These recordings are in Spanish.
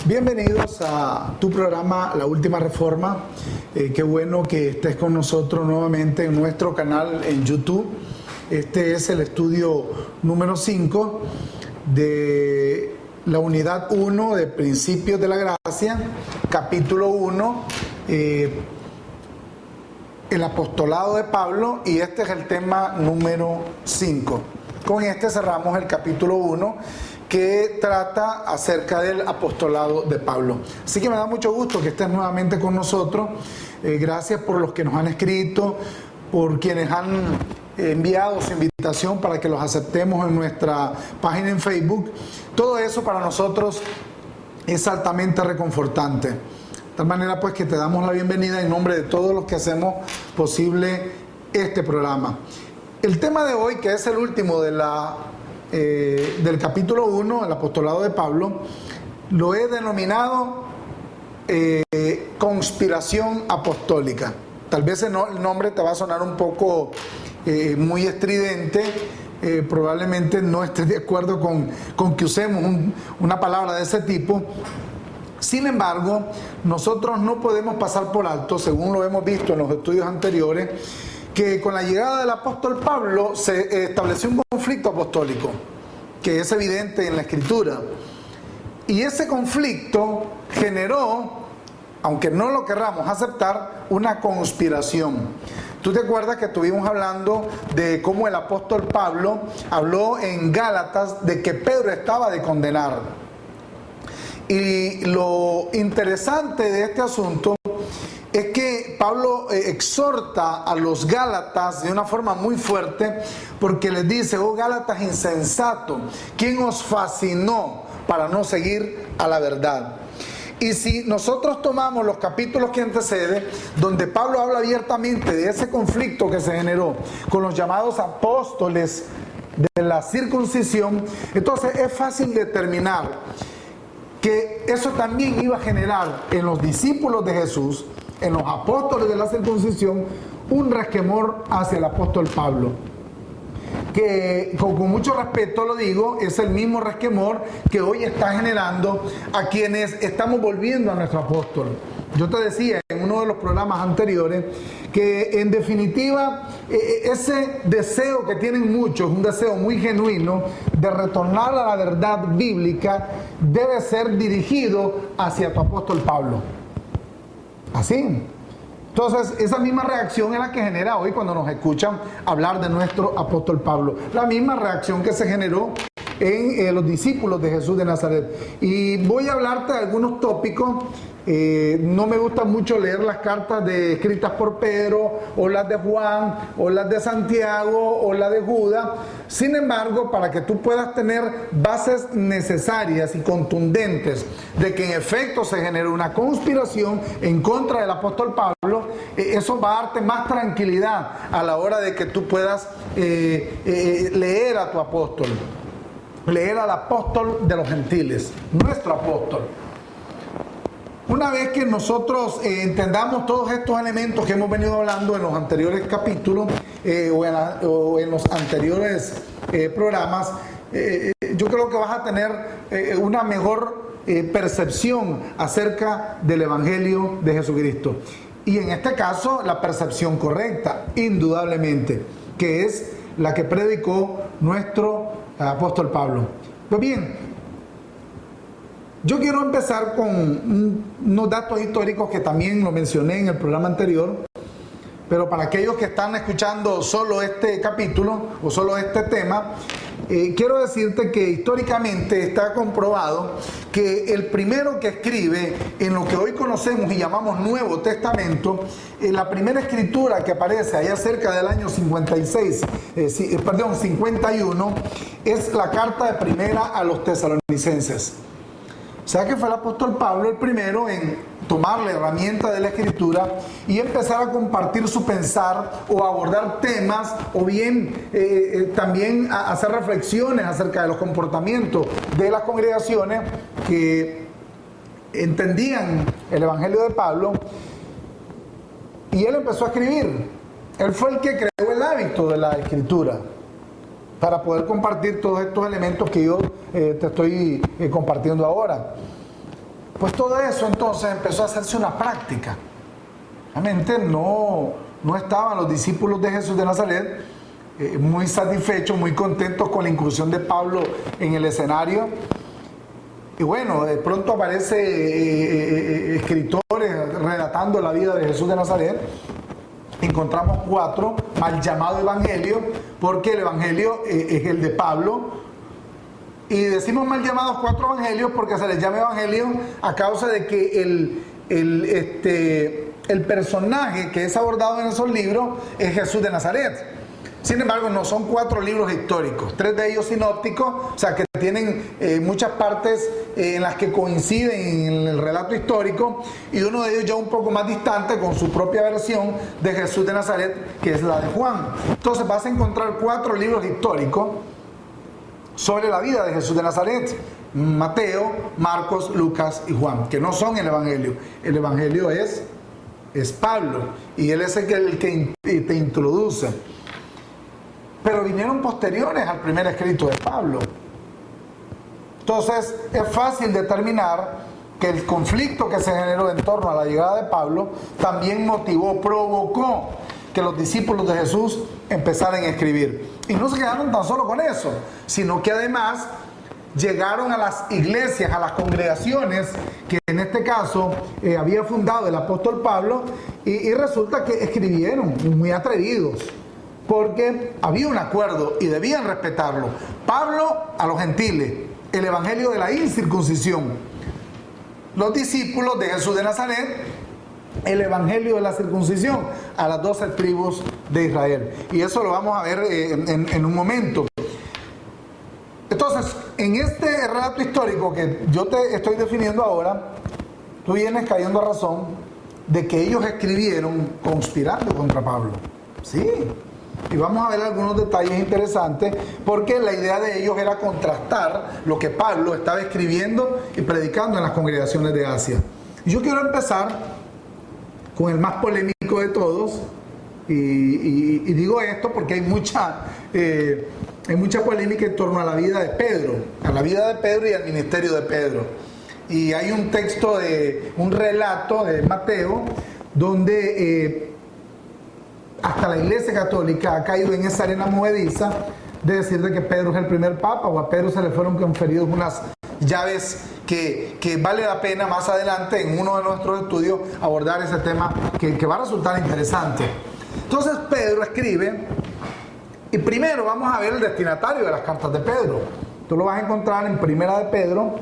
Bienvenidos a tu programa La Última Reforma. Qué bueno que estés con nosotros nuevamente en nuestro canal en YouTube. Este es el estudio número 5 de la unidad 1 de Principios de la Gracia, capítulo 1, el apostolado de Pablo, y este es el tema número 5. Con este cerramos el capítulo 1, que trata acerca del apostolado de Pablo. Así que me da mucho gusto que estés nuevamente con nosotros. Gracias por los que nos han escrito, por quienes han enviado su invitación para que los aceptemos en nuestra página en Facebook. Todo eso para nosotros es altamente reconfortante. De tal manera pues que te damos la bienvenida en nombre de todos los que hacemos posible este programa. El tema de hoy, que es el último de del capítulo 1, el apostolado de Pablo, lo he denominado conspiración apostólica. Tal vez el nombre te va a sonar un poco muy estridente. Probablemente no estés de acuerdo con que usemos una palabra de ese tipo. Sin embargo, nosotros no podemos pasar por alto, según lo hemos visto en los estudios anteriores, que con la llegada del apóstol Pablo se estableció un conflicto apostólico, que es evidente en la Escritura. Y ese conflicto generó, aunque no lo querramos aceptar, una conspiración. Tú te acuerdas que estuvimos hablando de cómo el apóstol Pablo habló en Gálatas de que Pedro estaba de condenar. Y lo interesante de este asunto es que Pablo exhorta a los Gálatas de una forma muy fuerte, porque les dice: oh Gálatas insensato, ¿quién os fascinó para no seguir a la verdad? Y si nosotros tomamos los capítulos que anteceden, donde Pablo habla abiertamente de ese conflicto que se generó con los llamados apóstoles de la circuncisión, entonces es fácil determinar que eso también iba a generar en los discípulos de Jesús, en los apóstoles de la circuncisión, un resquemor hacia el apóstol Pablo, que con mucho respeto lo digo, es el mismo resquemor que hoy está generando a quienes estamos volviendo a nuestro apóstol. Yo te decía en uno de los programas anteriores que en definitiva ese deseo que tienen muchos, un deseo muy genuino de retornar a la verdad bíblica, debe ser dirigido hacia tu apóstol Pablo. Así. Entonces, esa misma reacción es la que genera hoy cuando nos escuchan hablar de nuestro apóstol Pablo. La misma reacción que se generó en los discípulos de Jesús de Nazaret. Y voy a hablarte de algunos tópicos. No me gusta mucho leer las cartas escritas por Pedro, o las de Juan, o las de Santiago, o las de Judas. Sin embargo, para que tú puedas tener bases necesarias y contundentes de que en efecto se generó una conspiración en contra del apóstol Pablo, eso va a darte más tranquilidad a la hora de que tú puedas leer a tu apóstol, leer al apóstol de los gentiles, nuestro apóstol. Una vez que nosotros entendamos todos estos elementos que hemos venido hablando en los anteriores capítulos o en los anteriores programas, yo creo que vas a tener una mejor percepción acerca del Evangelio de Jesucristo. Y en este caso, la percepción correcta, indudablemente, que es la que predicó nuestro apóstol Pablo. Pues bien, yo quiero empezar con unos datos históricos que también lo mencioné en el programa anterior, pero para aquellos que están escuchando solo este capítulo o solo este tema, quiero decirte que históricamente está comprobado que el primero que escribe en lo que hoy conocemos y llamamos Nuevo Testamento, la primera escritura que aparece allá cerca del año 51, es la carta de primera a los tesalonicenses. O sea que fue el apóstol Pablo el primero en tomar la herramienta de la Escritura y empezar a compartir su pensar o abordar temas, o bien también a hacer reflexiones acerca de los comportamientos de las congregaciones que entendían el Evangelio de Pablo. Y él empezó a escribir. Él fue el que creó el hábito de la escritura para poder compartir todos estos elementos que yo te estoy compartiendo ahora. Pues todo eso entonces empezó a hacerse una práctica. Realmente no estaban los discípulos de Jesús de Nazaret muy satisfechos, muy contentos con la incursión de Pablo en el escenario. Y bueno, de pronto aparece escritores relatando la vida de Jesús de Nazaret. Encontramos 4, mal llamado evangelio, porque el evangelio es el de Pablo. Y decimos mal llamados 4 evangelios porque se les llama evangelio a causa de que el personaje que es abordado en esos libros es Jesús de Nazaret. Sin embargo, no son 4 libros históricos, 3 de ellos sinópticos, o sea que tienen muchas partes en las que coinciden en el relato histórico, y uno de ellos ya un poco más distante con su propia versión de Jesús de Nazaret, que es la de Juan. Entonces vas a encontrar 4 libros históricos sobre la vida de Jesús de Nazaret: Mateo, Marcos, Lucas y Juan, que no son el evangelio. El evangelio es Pablo, y él es el que te introduce. Pero vinieron posteriores al primer escrito de Pablo. Entonces es fácil determinar que el conflicto que se generó en torno a la llegada de Pablo también provocó que los discípulos de Jesús empezaran a escribir. Y no se quedaron tan solo con eso, sino que además llegaron a las iglesias, a las congregaciones que en este caso había fundado el apóstol Pablo, y resulta que escribieron muy atrevidos, porque había un acuerdo y debían respetarlo. Pablo a los gentiles, el evangelio de la incircuncisión. Los discípulos de Jesús de Nazaret, el evangelio de la circuncisión a las 12 tribus de Israel. Y eso lo vamos a ver en un momento. Entonces, en este relato histórico que yo te estoy definiendo ahora, tú vienes cayendo a razón de que ellos escribieron conspirando contra Pablo. Sí. Y vamos a ver algunos detalles interesantes, porque la idea de ellos era contrastar lo que Pablo estaba escribiendo y predicando en las congregaciones de Asia. Y yo quiero empezar con el más polémico de todos, y digo esto porque hay mucha polémica en torno a la vida de Pedro, y al ministerio de Pedro. Y hay un texto, un relato de Mateo, donde hasta la Iglesia Católica ha caído en esa arena movediza de decir de que Pedro es el primer papa, o a Pedro se le fueron conferidos unas llaves que vale la pena más adelante en uno de nuestros estudios abordar ese tema que va a resultar interesante. Entonces Pedro escribe, y primero vamos a ver el destinatario de las cartas de Pedro. Tú lo vas a encontrar en Primera de Pedro,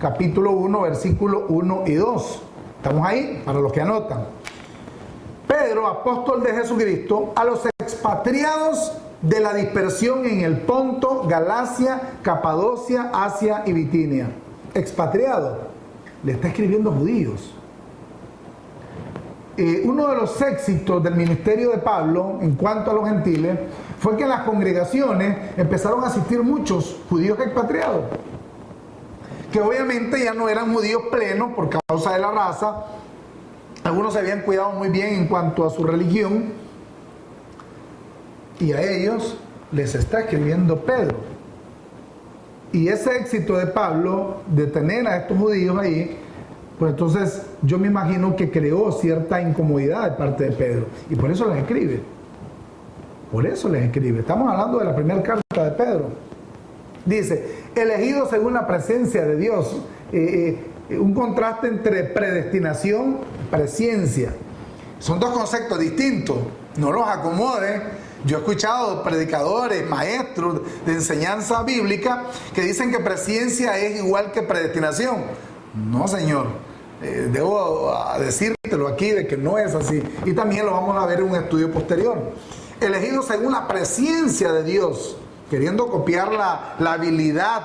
capítulo 1, versículos 1 y 2. ¿Estamos ahí? Para los que anotan. Pedro, apóstol de Jesucristo, a los expatriados de la dispersión en el Ponto, Galacia, Capadocia, Asia y Bitinia. Expatriado, le está escribiendo a judíos. Uno de los éxitos del ministerio de Pablo en cuanto a los gentiles fue que en las congregaciones empezaron a asistir muchos judíos expatriados, que obviamente ya no eran judíos plenos por causa de la raza. Algunos se habían cuidado muy bien en cuanto a su religión, y a ellos les está escribiendo Pedro. Y ese éxito de Pablo de tener a estos judíos ahí, pues entonces yo me imagino que creó cierta incomodidad de parte de Pedro, y por eso les escribe. Estamos hablando de la primera carta de Pedro. Dice: elegido según la presencia de Dios. Un contraste entre predestinación y presciencia. Son dos conceptos distintos, no los acomodes. Yo he escuchado predicadores, maestros de enseñanza bíblica que dicen que presciencia es igual que predestinación. No, señor, debo decírtelo aquí de que no es así, y también lo vamos a ver en un estudio posterior. Elegido según la presciencia de Dios, queriendo copiar la habilidad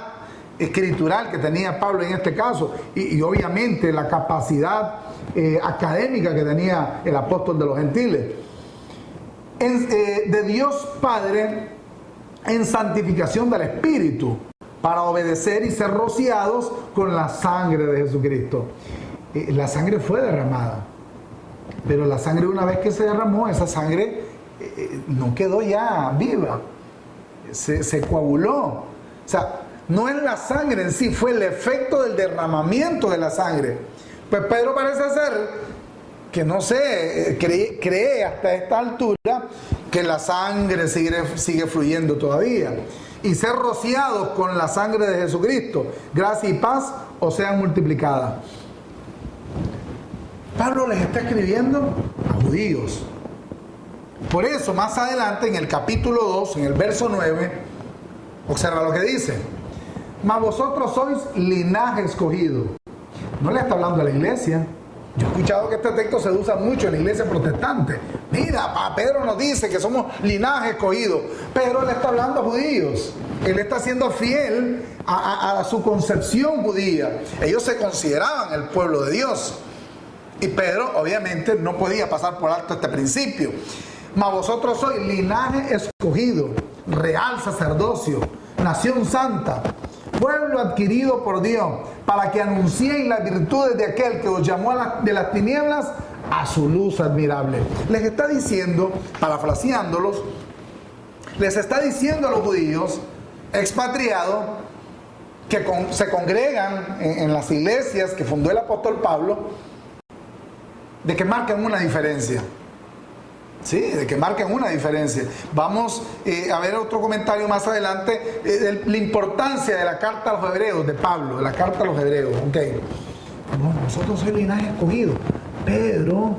escritural que tenía Pablo en este caso, y obviamente la capacidad académica que tenía el apóstol de los gentiles, de Dios Padre, en santificación del Espíritu, para obedecer y ser rociados con la sangre de Jesucristo. La sangre fue derramada, pero la sangre, una vez que se derramó, esa sangre no quedó ya viva, se coaguló. O sea, No es la sangre en sí, fue el efecto del derramamiento de la sangre. Pues Pedro parece ser que no sé, cree hasta esta altura que la sangre sigue fluyendo todavía. Y ser rociados con la sangre de Jesucristo, gracia y paz os sean multiplicadas. Pablo les está escribiendo a judíos. Por eso, más adelante, en el capítulo 2, en el verso 9, observa lo que dice. Mas vosotros sois linaje escogido. No le está hablando a la iglesia. Yo he escuchado que este texto se usa mucho en la iglesia protestante. Mira, Pedro nos dice que somos linaje escogido. Pero él está hablando a judíos. Él está siendo fiel a su concepción judía. Ellos se consideraban el pueblo de Dios. Y Pedro, obviamente, no podía pasar por alto este principio. Mas vosotros sois linaje escogido, real sacerdocio, nación santa, pueblo adquirido por Dios, para que anunciéis las virtudes de aquel que os llamó de las tinieblas a su luz admirable. Les está diciendo, parafraseándolos, les está diciendo a los judíos expatriados que se congregan en las iglesias que fundó el apóstol Pablo, de que marcan una diferencia. Sí, de que marcan una diferencia. Vamos a ver otro comentario más adelante, la importancia de la carta a los hebreos de Pablo, de la carta a los hebreos. Ok, no, nosotros soy linaje escogido. Pedro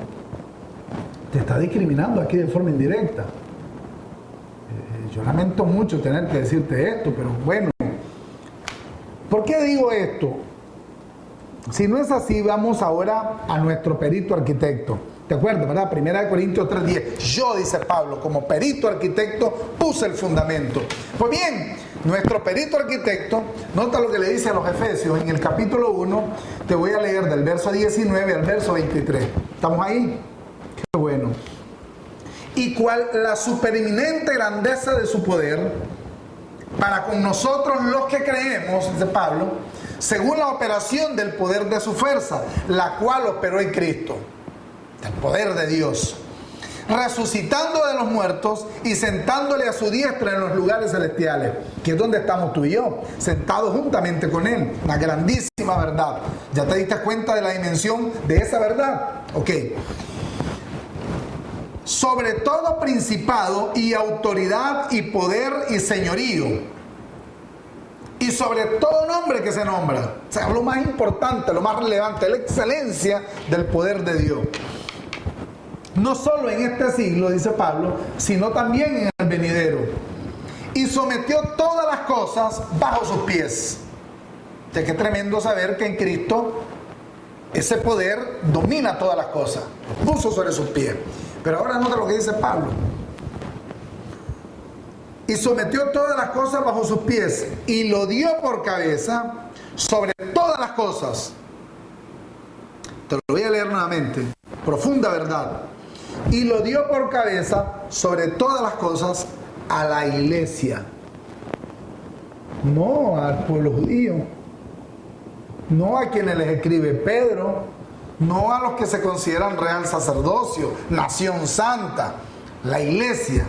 te está discriminando aquí de forma indirecta. Yo lamento mucho tener que decirte esto, pero bueno. ¿Por qué digo esto? Si no es así, vamos ahora a nuestro perito arquitecto. ¿Te acuerdas, verdad? 1 Corintios 3:10. Yo, dice Pablo, como perito arquitecto, puse el fundamento. Pues bien, nuestro perito arquitecto, nota lo que le dice a los Efesios en el capítulo 1. Te voy a leer del verso 19 al verso 23. ¿Estamos ahí? Qué bueno. Y cual la supereminente grandeza de su poder, para con nosotros los que creemos, dice Pablo, según la operación del poder de su fuerza, la cual operó en Cristo. El poder de Dios, resucitando de los muertos y sentándole a su diestra en los lugares celestiales, que es donde estamos tú y yo, sentados juntamente con Él. Una grandísima verdad. ¿Ya te diste cuenta de la dimensión de esa verdad? Ok. Sobre todo principado y autoridad y poder y señorío, y sobre todo nombre que se nombra. O sea, lo más importante, lo más relevante, la excelencia del poder de Dios. No solo en este siglo, dice Pablo, sino también en el venidero. Y sometió todas las cosas bajo sus pies. O sea, qué tremendo saber que en Cristo ese poder domina todas las cosas. Puso sobre sus pies. Pero ahora nota lo que dice Pablo. Y sometió todas las cosas bajo sus pies y lo dio por cabeza sobre todas las cosas. Te lo voy a leer nuevamente. Profunda verdad. Y lo dio por cabeza sobre todas las cosas a la iglesia. No al pueblo judío. No a quienes les escribe Pedro. No a los que se consideran real sacerdocio, nación santa, la iglesia.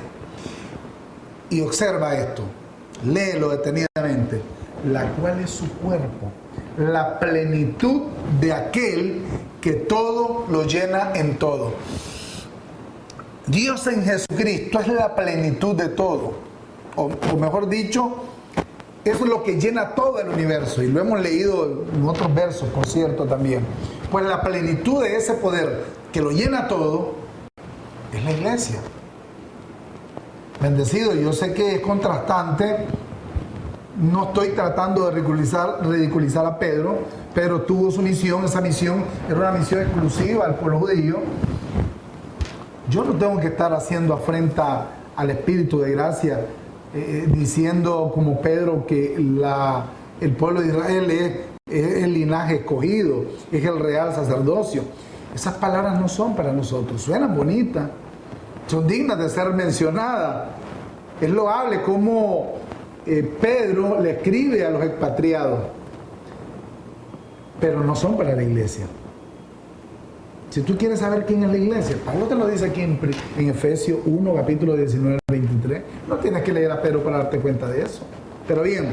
Y observa esto, léelo detenidamente, la cual es su cuerpo, la plenitud de aquel que todo lo llena en todo. Dios en Jesucristo es la plenitud de todo, o mejor dicho, es lo que llena todo el universo, y lo hemos leído en otros versos, por cierto, también. Pues la plenitud de ese poder que lo llena todo es la iglesia. Bendecido, yo sé que es contrastante, no estoy tratando de ridiculizar a Pedro. Pedro tuvo su misión, esa misión era una misión exclusiva al pueblo judío. Yo no tengo que estar haciendo afrenta al Espíritu de gracia, diciendo como Pedro que el pueblo de Israel es el linaje escogido, es el real sacerdocio. Esas palabras no son para nosotros, suenan bonitas, son dignas de ser mencionadas. Es loable como Pedro le escribe a los expatriados, pero no son para la iglesia. Si tú quieres saber quién es la iglesia, Pablo te lo dice aquí en Efesios 1, capítulo 19 al 23. No tienes que leer a Pedro para darte cuenta de eso. Pero bien,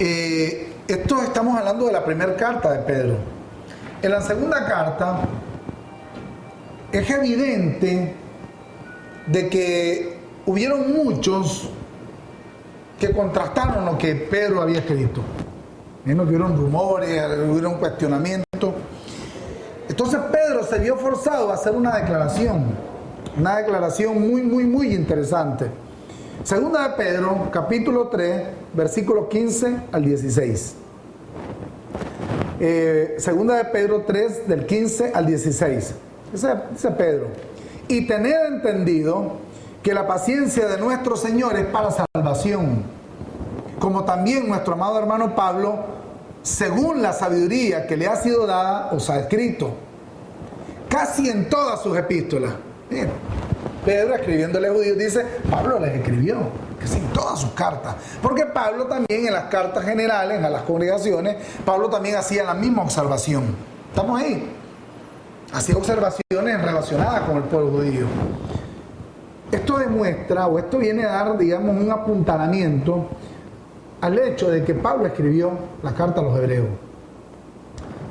Esto estamos hablando de la primera carta de Pedro. En la segunda carta es evidente de que hubieron muchos que contrastaron lo que Pedro había escrito. Hubieron rumores, hubieron cuestionamientos. Entonces Pedro se vio forzado a hacer una declaración muy interesante. Segunda de Pedro, capítulo 3, versículos 15 al 16. Segunda de Pedro 3, del 15 al 16. Dice Pedro: y tened entendido que la paciencia de nuestro Señor es para salvación, como también nuestro amado hermano Pablo, según la sabiduría que le ha sido dada, os ha escrito, casi en todas sus epístolas. Bien. Pedro, escribiéndole a judíos, dice: Pablo les escribió, casi en todas sus cartas. Porque Pablo también, en las cartas generales, a las congregaciones, Pablo también hacía la misma observación. ¿Estamos ahí? Hacía observaciones relacionadas con el pueblo judío. Esto demuestra, o esto viene a dar, digamos, un apuntalamiento al hecho de que Pablo escribió la carta a los hebreos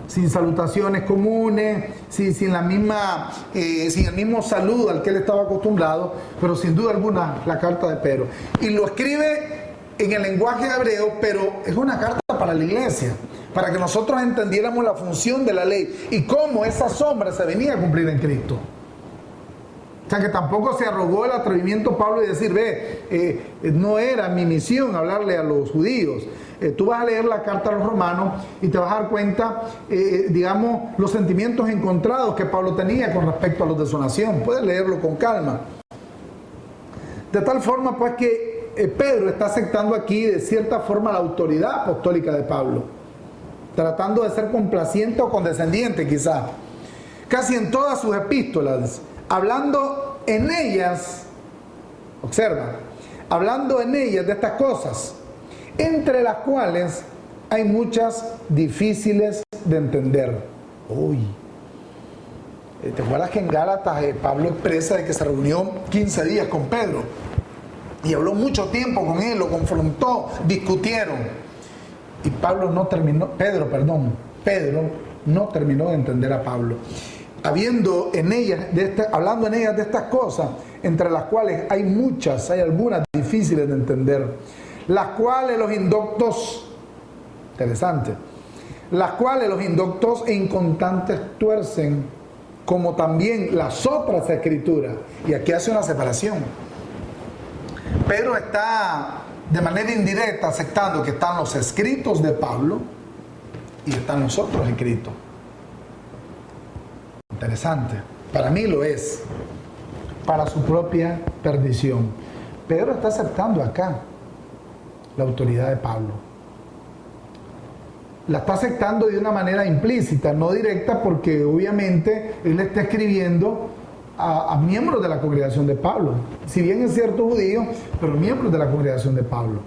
sin salutaciones comunes, sin el mismo saludo al que él estaba acostumbrado, pero sin duda alguna la carta de Pedro. Y lo escribe en el lenguaje hebreo, pero es una carta para la iglesia, para que nosotros entendiéramos la función de la ley y cómo esa sombra se venía a cumplir en Cristo. O sea, que tampoco se arrogó el atrevimiento Pablo de decir: no era mi misión hablarle a los judíos. Tú vas a leer la carta a los romanos y te vas a dar cuenta, digamos, los sentimientos encontrados que Pablo tenía con respecto a los de su nación. Puedes leerlo con calma. De tal forma, pues, que Pedro está aceptando aquí, de cierta forma, la autoridad apostólica de Pablo, tratando de ser complaciente o condescendiente, quizás. Casi en todas sus epístolas, hablando en ellas, observa, hablando en ellas de estas cosas, entre las cuales hay muchas difíciles de entender. Uy, ¿te acuerdas que en Gálatas Pablo expresa de que se reunió 15 días con Pedro y habló mucho tiempo con él, lo confrontó, discutieron? Y Pedro no terminó de entender a Pablo. Hablando en ellas de estas cosas, entre las cuales hay algunas difíciles de entender, las cuales los indoctos e inconstantes tuercen, como también las otras escrituras. Y aquí hace una separación. Pedro está de manera indirecta aceptando que están los escritos de Pablo y están los otros escritos. Interesante. Para mí lo es. Para su propia perdición. Pedro está aceptando acá la autoridad de Pablo. La está aceptando de una manera implícita, no directa, porque obviamente él está escribiendo a miembros de la congregación de Pablo. Si bien es cierto judío, pero miembros de la congregación de Pablo.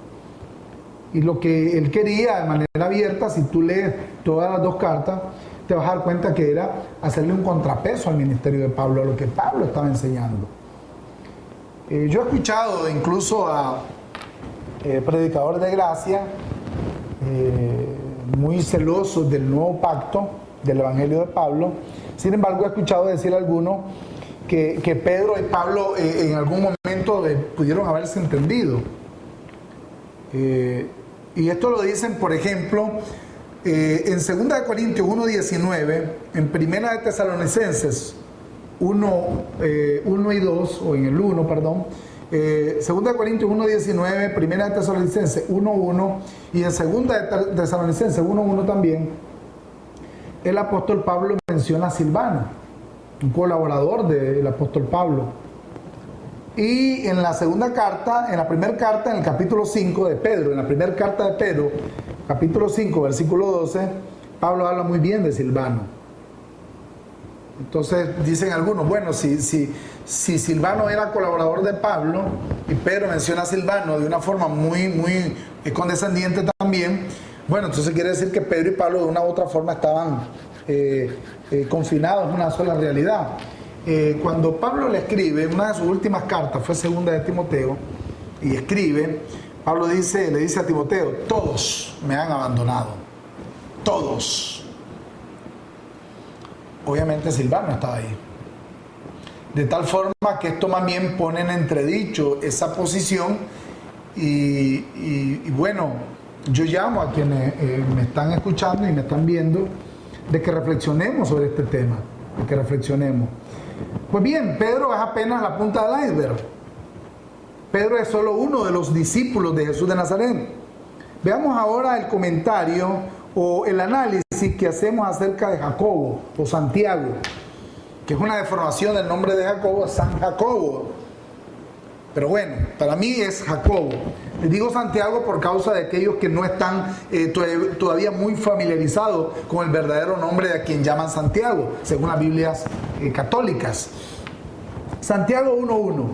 Y lo que él quería de manera abierta, si tú lees todas las dos cartas, te vas a dar cuenta que era hacerle un contrapeso al ministerio de Pablo, a lo que Pablo estaba enseñando. Yo he escuchado incluso a predicadores de gracia muy celosos del nuevo pacto, del evangelio de Pablo. Sin embargo, he escuchado decir a algunos que Pedro y Pablo en algún momento pudieron haberse entendido. Y esto lo dicen, por ejemplo, en 2 Corintios 1:19, en 1 de Tesalonicenses 1 y 2, o en el 1, perdón, 2 Corintios 1:19, 1 de Tesalonicenses 1:1 y en 2 de Tesalonicenses 1:1 también, el apóstol Pablo menciona a Silvano, un colaborador del apóstol Pablo. Y en la segunda carta, en la primera carta, en el capítulo 5 de Pedro, en la primera carta de Pedro, capítulo 5, versículo 12, Pablo habla muy bien de Silvano. Entonces dicen algunos, bueno, si Silvano era colaborador de Pablo y Pedro menciona a Silvano de una forma muy condescendiente también, bueno, entonces quiere decir que Pedro y Pablo de una u otra forma estaban confinados en una sola realidad. Cuando Pablo le escribe, una de sus últimas cartas fue segunda de Timoteo, y escribe, Pablo le dice a Timoteo, todos me han abandonado, todos. Obviamente Silvano estaba ahí. De tal forma que esto más bien pone en entredicho esa posición y bueno, yo llamo a quienes me están escuchando y me están viendo de que reflexionemos sobre este tema, de que reflexionemos. Pues bien, Pedro es apenas la punta del iceberg. Pedro es solo uno de los discípulos de Jesús de Nazaret. Veamos ahora el comentario o el análisis que hacemos acerca de Jacobo o Santiago, que es una deformación del nombre de Jacobo, San Jacobo. Pero bueno, para mí es Jacobo. Les digo Santiago por causa de aquellos que no están todavía muy familiarizados con el verdadero nombre de quien llaman Santiago, según las Biblias católicas. Santiago 1:1.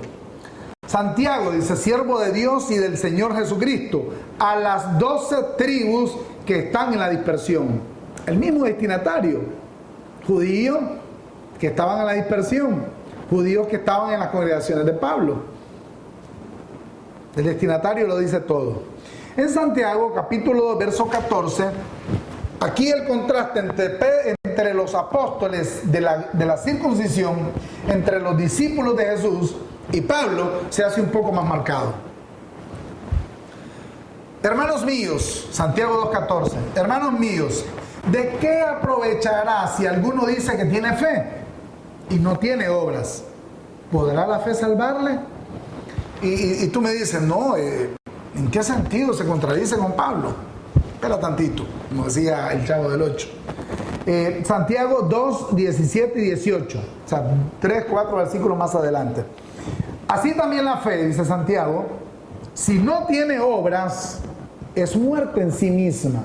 Santiago, dice, siervo de Dios y del Señor Jesucristo, a las 12 tribus que están en la dispersión. El mismo destinatario, judíos que estaban en la dispersión, judíos que estaban en las congregaciones de Pablo. El destinatario lo dice todo. En Santiago, capítulo 2, verso 14, aquí el contraste entre los apóstoles de la circuncisión, entre los discípulos de Jesús y Pablo, se hace un poco más marcado. Hermanos míos, Santiago 2:14, hermanos míos, ¿de qué aprovechará si alguno dice que tiene fe y no tiene obras? ¿Podrá la fe salvarle? Y tú me dices, no, ¿en qué sentido se contradice con Pablo? Espera tantito, como decía el Chavo del 8. Santiago 2, 17 y 18, o sea, 3, 4 versículos más adelante. Así también la fe, dice Santiago, si no tiene obras, es muerta en sí misma.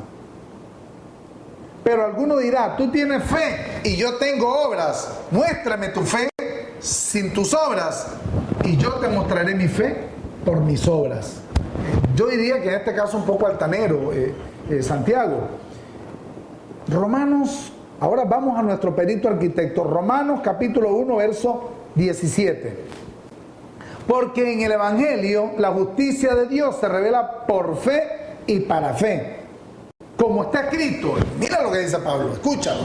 Pero alguno dirá, tú tienes fe y yo tengo obras, muéstrame tu fe sin tus obras y yo te mostraré mi fe por mis obras. Yo diría que en este caso un poco altanero, Santiago. Romanos, ahora vamos a nuestro perito arquitecto, Romanos capítulo 1, verso 17. Porque en el Evangelio la justicia de Dios se revela por fe y para fe. Como está escrito, mira lo que dice Pablo, escúchalo,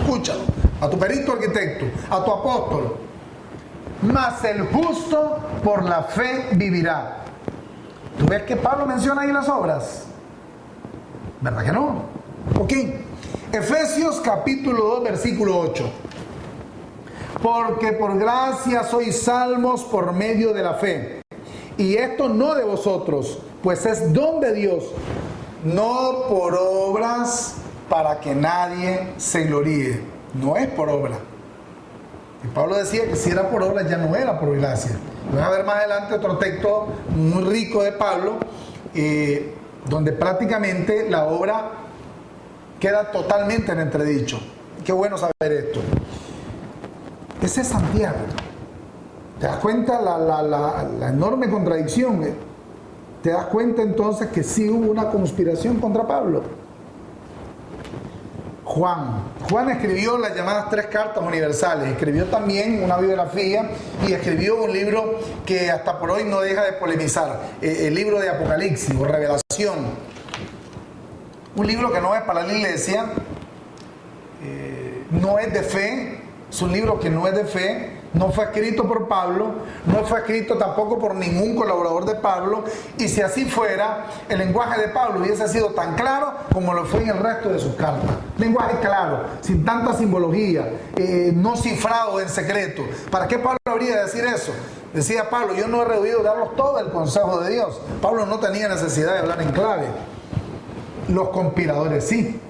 a tu perito arquitecto, a tu apóstol. Mas el justo por la fe vivirá. ¿Tú ves que Pablo menciona ahí las obras? ¿Verdad que no? Ok. Efesios capítulo 2, versículo 8. Porque por gracia sois salvos por medio de la fe. Y esto no de vosotros, pues es don de Dios, no por obras para que nadie se gloríe. No es por obra. Y Pablo decía que si era por obra ya no era por gracia. Van a ver más adelante otro texto muy rico de Pablo, donde prácticamente la obra queda totalmente en entredicho. Qué bueno saber esto. Ese es Santiago. ¿Te das cuenta la enorme contradicción? ¿Te das cuenta entonces que sí hubo una conspiración contra Pablo? Juan escribió las llamadas 3 cartas universales, escribió también una biografía y escribió un libro que hasta por hoy no deja de polemizar, el libro de Apocalipsis o Revelación. Un libro que no es para la iglesia, no es de fe, es un libro que no es de fe. No fue escrito por Pablo, no fue escrito tampoco por ningún colaborador de Pablo, y si así fuera, el lenguaje de Pablo hubiese sido tan claro como lo fue en el resto de sus cartas. Lenguaje claro, sin tanta simbología, no cifrado en secreto. ¿Para qué Pablo habría de decir eso? Decía Pablo, yo no he rehuido darlos todo el consejo de Dios. Pablo no tenía necesidad de hablar en clave. Los conspiradores sí.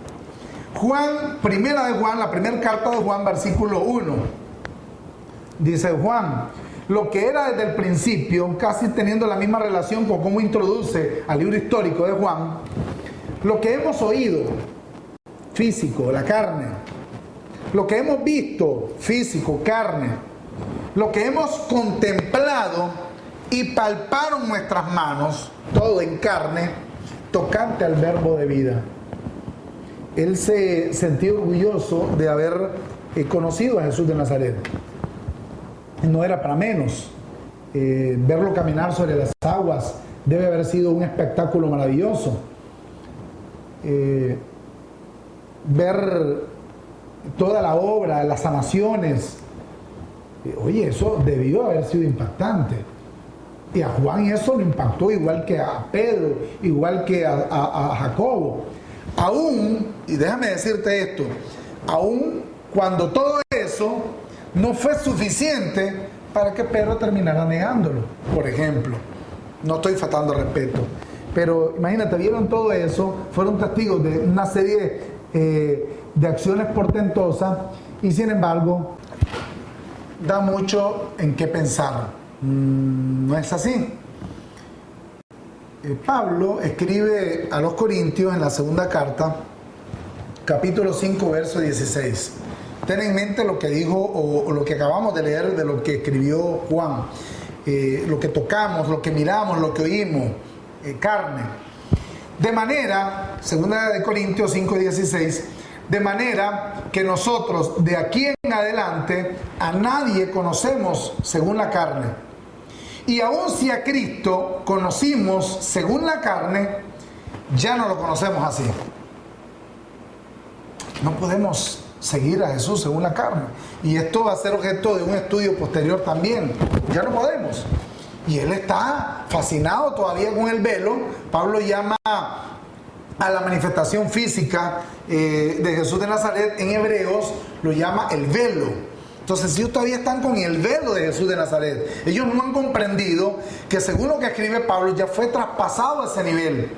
Primera de Juan, la primera carta de Juan, versículo 1. Dice Juan, lo que era desde el principio, casi teniendo la misma relación con cómo introduce al libro histórico de Juan, lo que hemos oído, físico, la carne, lo que hemos visto, físico, carne, lo que hemos contemplado y palparon nuestras manos, todo en carne, tocante al verbo de vida. Él se sentía orgulloso de haber conocido a Jesús de Nazaret. No era para menos. Verlo caminar sobre las aguas, debe haber sido un espectáculo maravilloso. Ver toda la obra, las sanaciones, oye, eso debió haber sido impactante. Y a Juan eso lo impactó igual que a Pedro, igual que a Jacobo. Aún, y déjame decirte esto, aún cuando todo eso no fue suficiente para que Pedro terminara negándolo, por ejemplo. No estoy faltando respeto, pero imagínate, vieron todo eso, fueron testigos de una serie de acciones portentosas y sin embargo da mucho en qué pensar. No es así. Pablo escribe a los Corintios en la segunda carta, capítulo 5, verso 16. Ten en mente lo que dijo o lo que acabamos de leer de lo que escribió Juan, lo que tocamos, lo que miramos, lo que oímos, carne. De manera, segunda de Corintios 5, 16, de manera que nosotros de aquí en adelante a nadie conocemos según la carne. Y aun si a Cristo conocimos según la carne, ya no lo conocemos así. No podemos seguir a Jesús según la carne. Y esto va a ser objeto de un estudio posterior también. Ya no podemos. Y él está fascinado todavía con el velo. Pablo llama a la manifestación física de Jesús de Nazaret, en Hebreos lo llama el velo. Entonces ellos todavía están con el velo de Jesús de Nazaret. Ellos no han comprendido que según lo que escribe Pablo ya fue traspasado a ese nivel.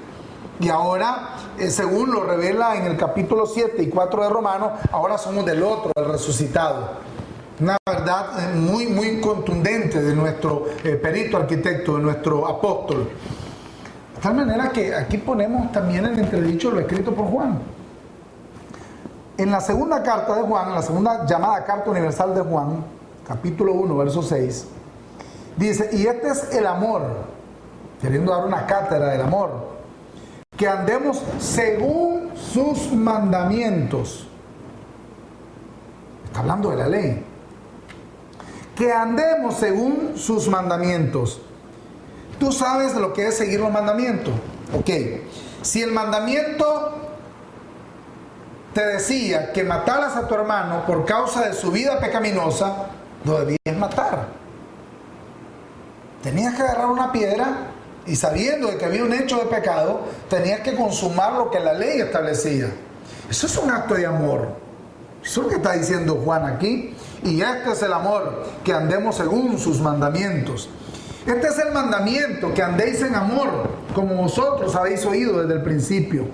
Y ahora, según lo revela en el capítulo 7 y 4 de Romanos, ahora somos del otro, el resucitado. Una verdad muy, muy contundente de nuestro perito arquitecto, de nuestro apóstol. De tal manera que aquí ponemos también en entredicho lo escrito por Juan. En la segunda carta de Juan, en la segunda llamada carta universal de Juan, capítulo 1, verso 6, dice, y este es el amor, queriendo dar una cátedra del amor, que andemos según sus mandamientos. Está hablando de la ley. Que andemos según sus mandamientos. Tú sabes lo que es seguir los mandamientos. Ok. Si el mandamiento te decía que mataras a tu hermano por causa de su vida pecaminosa, lo debías matar. Tenías que agarrar una piedra y sabiendo de que había un hecho de pecado, tenías que consumar lo que la ley establecía. Eso es un acto de amor. Eso es lo que está diciendo Juan aquí. Y este es el amor, que andemos según sus mandamientos. Este es el mandamiento, que andéis en amor, como vosotros habéis oído desde el principio.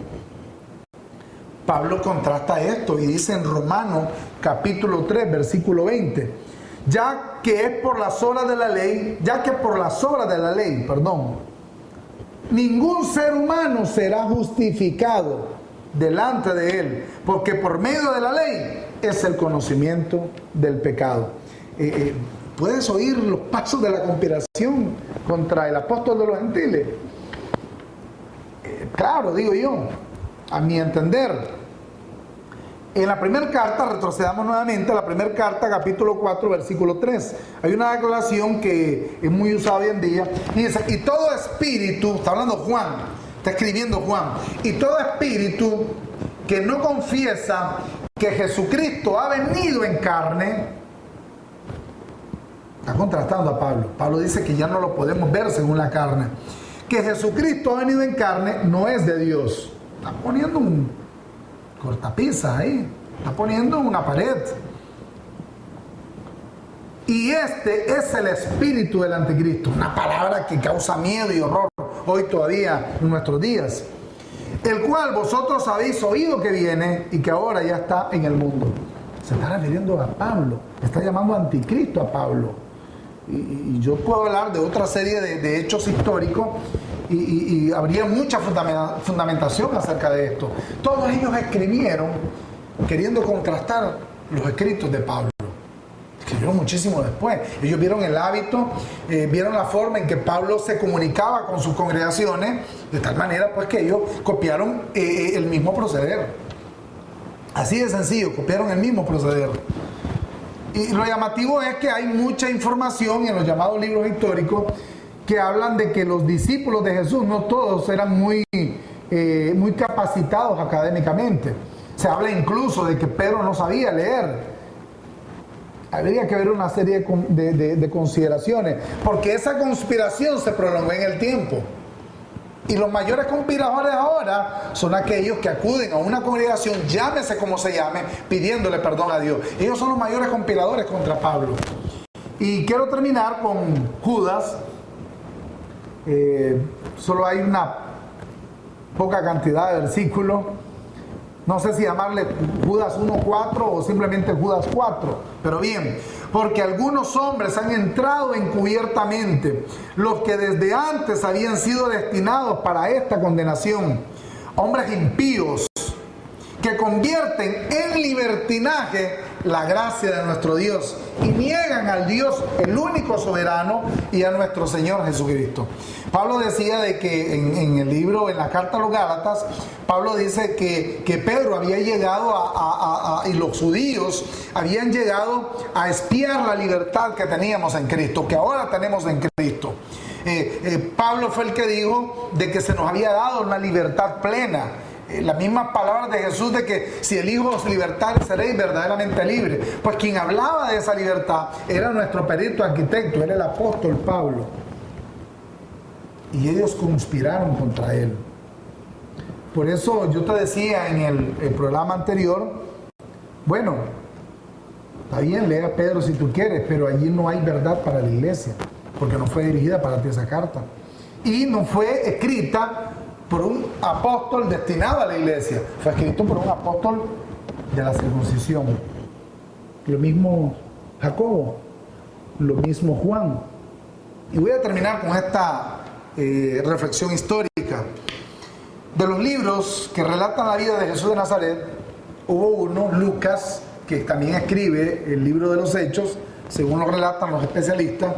Pablo contrasta esto y dice en Romanos capítulo 3, versículo 20, ya que por las obras de la ley, ningún ser humano será justificado delante de él, porque por medio de la ley es el conocimiento del pecado. ¿Puedes oír los pasos de la conspiración contra el apóstol de los gentiles? Claro, digo yo, a mi entender. En la primera carta, retrocedamos nuevamente a la primera carta, capítulo 4, versículo 3. Hay una declaración que es muy usada hoy en día. Y dice, y todo espíritu, está hablando Juan, está escribiendo Juan, y todo espíritu que no confiesa que Jesucristo ha venido en carne, está contrastando a Pablo. Pablo dice que ya no lo podemos ver según la carne. Que Jesucristo ha venido en carne no es de Dios. Está poniendo un cortapisas ahí, está poniendo una pared. Y este es el espíritu del anticristo, una palabra que causa miedo y horror hoy todavía en nuestros días, el cual vosotros habéis oído que viene y que ahora ya está en el mundo. Se está refiriendo a Pablo, está llamando anticristo a Pablo. Y yo puedo hablar de otra serie de hechos históricos y habría mucha fundamentación acerca de esto. Todos ellos escribieron queriendo contrastar los escritos de Pablo. Escribieron muchísimo después. Ellos vieron el hábito, vieron la forma en que Pablo se comunicaba con sus congregaciones, de tal manera pues que ellos copiaron el mismo proceder. Así de sencillo, copiaron el mismo proceder. Y lo llamativo es que hay mucha información en los llamados libros históricos que hablan de que los discípulos de Jesús, no todos eran muy capacitados académicamente. Se habla incluso de que Pedro no sabía leer. Habría que ver una serie de consideraciones, porque esa conspiración se prolongó en el tiempo. Y los mayores conspiradores ahora son aquellos que acuden a una congregación, llámese como se llame, pidiéndole perdón a Dios. Ellos son los mayores conspiradores contra Pablo. Y quiero terminar con Judas. Solo hay una poca cantidad de versículos. No sé si llamarle Judas 1:4 o simplemente Judas 4. Pero bien, porque algunos hombres han entrado encubiertamente, los que desde antes habían sido destinados para esta condenación. Hombres impíos que convierten en libertinaje la gracia de nuestro Dios y niegan al Dios, el único soberano, y a nuestro Señor Jesucristo. Pablo decía de que en el libro, en la carta a los Gálatas, Pablo dice que Pedro había llegado y los judíos habían llegado a espiar la libertad que teníamos en Cristo, que ahora tenemos en Cristo. Pablo fue el que dijo de que se nos había dado una libertad plena. Las mismas palabras de Jesús de que si el Hijo os libertare seréis verdaderamente libres. Pues quien hablaba de esa libertad era nuestro perito arquitecto, era el apóstol Pablo. Y ellos conspiraron contra él. Por eso yo te decía en el programa anterior, bueno, está bien, lea Pedro si tú quieres, pero allí no hay verdad para la iglesia, porque no fue dirigida para ti esa carta. Y no fue escrita por un apóstol destinado a la iglesia, fue escrito por un apóstol de la circuncisión. Lo mismo Jacobo, lo mismo Juan. Y voy a terminar con esta reflexión histórica. De los libros que relatan la vida de Jesús de Nazaret, hubo uno, Lucas, que también escribe el libro de los Hechos, según lo relatan los especialistas.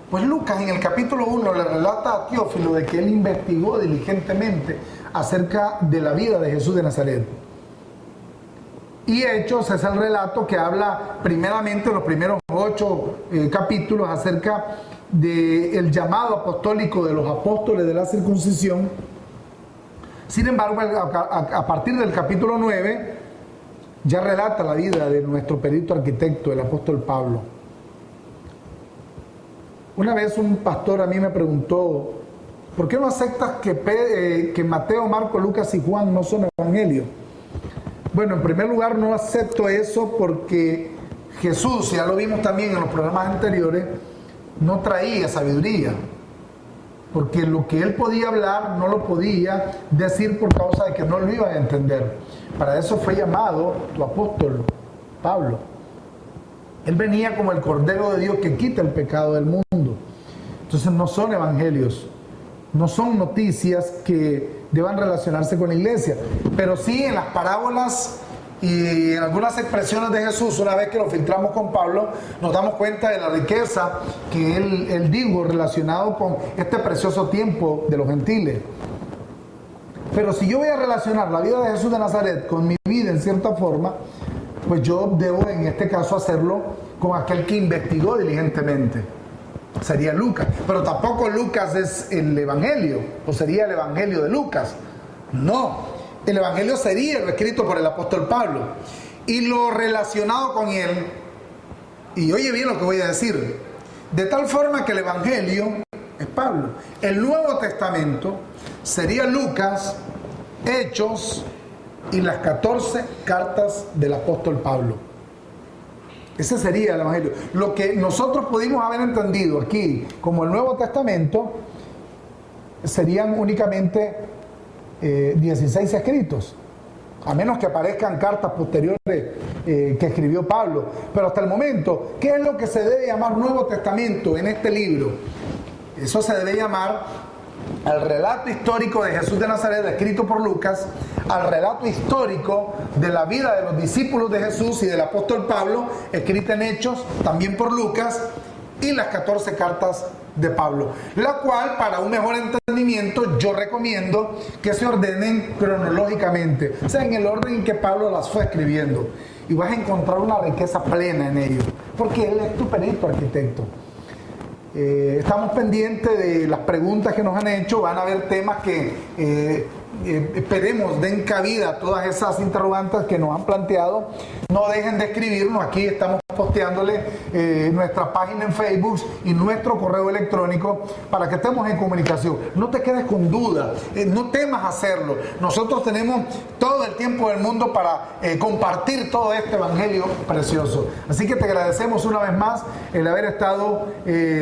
Pues Lucas en el capítulo 1 le relata a Teófilo de que él investigó diligentemente acerca de la vida de Jesús de Nazaret. Y Hechos es el relato que habla primeramente en los primeros 8 capítulos acerca del llamado apostólico de los apóstoles de la circuncisión. Sin embargo, a partir del capítulo 9 ya relata la vida de nuestro perito arquitecto, el apóstol Pablo. Una vez un pastor a mí me preguntó, ¿por qué no aceptas que Mateo, Marco, Lucas y Juan no son evangelios? Bueno, en primer lugar no acepto eso porque Jesús, ya lo vimos también en los programas anteriores, no traía sabiduría. Porque lo que él podía hablar no lo podía decir por causa de que no lo iban a entender. Para eso fue llamado tu apóstol Pablo. Él venía como el Cordero de Dios que quita el pecado del mundo. Entonces no son evangelios, no son noticias que deban relacionarse con la iglesia, pero sí en las parábolas y en algunas expresiones de Jesús, una vez que lo filtramos con Pablo, nos damos cuenta de la riqueza que él dijo relacionado con este precioso tiempo de los gentiles. Pero si yo voy a relacionar la vida de Jesús de Nazaret con mi vida en cierta forma, pues yo debo en este caso hacerlo con aquel que investigó diligentemente. Sería Lucas, pero tampoco Lucas es el evangelio, o sería el evangelio de Lucas. No, el evangelio sería lo escrito por el apóstol Pablo y lo relacionado con él. Y oye bien lo que voy a decir, de tal forma que el evangelio es Pablo, el Nuevo Testamento sería Lucas, Hechos y las 14 cartas del apóstol Pablo. Ese sería el evangelio. Lo que nosotros pudimos haber entendido aquí como el Nuevo Testamento serían únicamente 16 escritos, a menos que aparezcan cartas posteriores que escribió Pablo. Pero hasta el momento, ¿qué es lo que se debe llamar Nuevo Testamento en este libro? Eso se debe llamar al relato histórico de Jesús de Nazaret escrito por Lucas, al relato histórico de la vida de los discípulos de Jesús y del apóstol Pablo, escrita en Hechos también por Lucas, y las 14 cartas de Pablo, la cual para un mejor entendimiento yo recomiendo que se ordenen cronológicamente, o sea, en el orden en que Pablo las fue escribiendo, y vas a encontrar una riqueza plena en ello, porque él es tu perito arquitecto. Estamos pendientes de las preguntas que nos han hecho. Van a haber temas que esperemos den cabida a todas esas interrogantes que nos han planteado. No dejen de escribirnos. Aquí estamos posteándole nuestra página en Facebook y nuestro correo electrónico para que estemos en comunicación. No te quedes con dudas, no temas hacerlo. Nosotros tenemos todo el tiempo del mundo para compartir todo este evangelio precioso. Así que te agradecemos una vez más el haber estado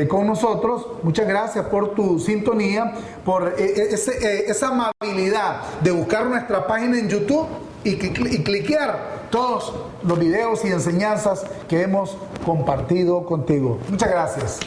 con nosotros. Muchas gracias por tu sintonía, por esa amabilidad de buscar nuestra página en YouTube y cliquear todos los videos y enseñanzas que hemos compartido contigo. Muchas gracias.